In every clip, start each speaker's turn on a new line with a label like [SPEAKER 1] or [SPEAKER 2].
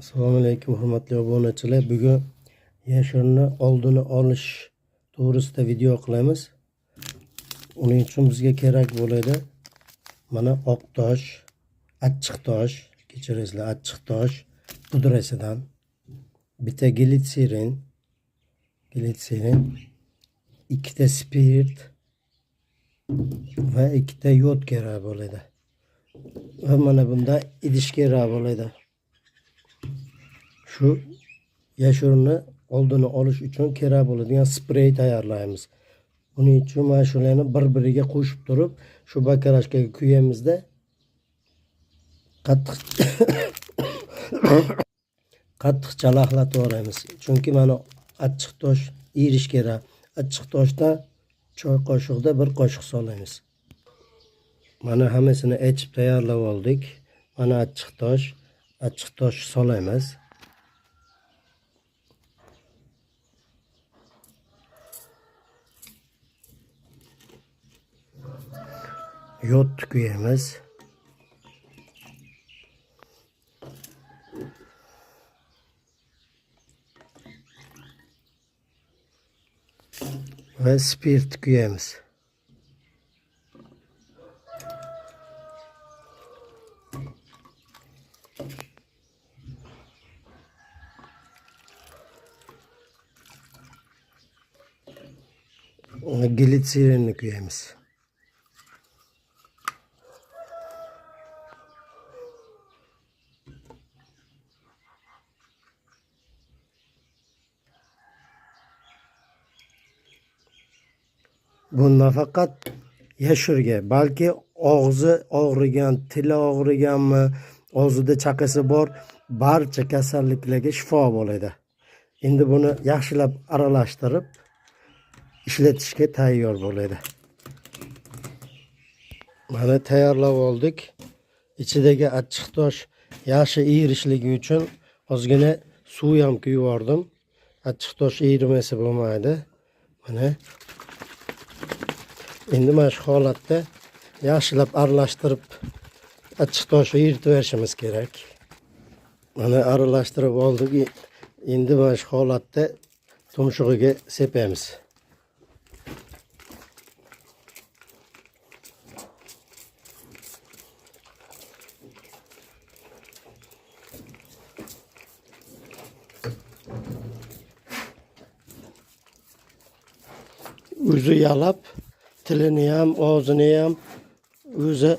[SPEAKER 1] Assalomu alaykum hurmatli obunachilar. Bugun yashirni oldini olish to'g'risida video qilamiz. Uning uchun bizga kerak bo'ladi mana oq tosh, achchiq tosh, kechiringizlar, achchiq tosh pudrasidan bitta glitserin, ikkita spirt va ikkita yod kerak bo'ladi. Va mana bunda idish kerak bo'ladi. Şu yashirni oldini olish uchun kerak bo'ladigan sprey tayyorlaymiz. Buning uchun mana shularni bir-biriga qo'shib turib, shu bakarashkaga quyamizda qattiq chalaqlatib olamiz. Chunki mana achchiq tosh erish kerak. Achchiq toshdan choy qoshiqda bir qoshiq solamiz. Mana hammasini echib tayyorlab oldik. Mana achchiq tosh solamiz. Yod quyamiz. Ve spirt quyamiz. Glitserinni quyamiz. Bu nafaqat yashirga, balki og'zi og'rigan, tili og'riganmi, og'zida chaqasi bor barcha kasalliklarga shifo bo'ladi. Endi buni yaxshilab aralashtirib ishlatishga tayyor bo'ladi. Mana tayyorlab oldik. Ichidagi achchiq tosh yaxshi erishligi uchun ozgina suv ham quyib yubordim. Achchiq tosh erimasa bo'lmaydi. Mana endi mana shu holatda yaxshilab aralashtirib achchiq toshni eritib berishimiz kerak. Mana aralashtirib oldik. Endi mana shu holatda tumshug'iga sepamiz. O'zi yalab, tilini ham, og'zini ham o'zi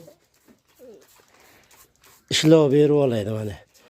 [SPEAKER 1] ishlov berib oladi mana.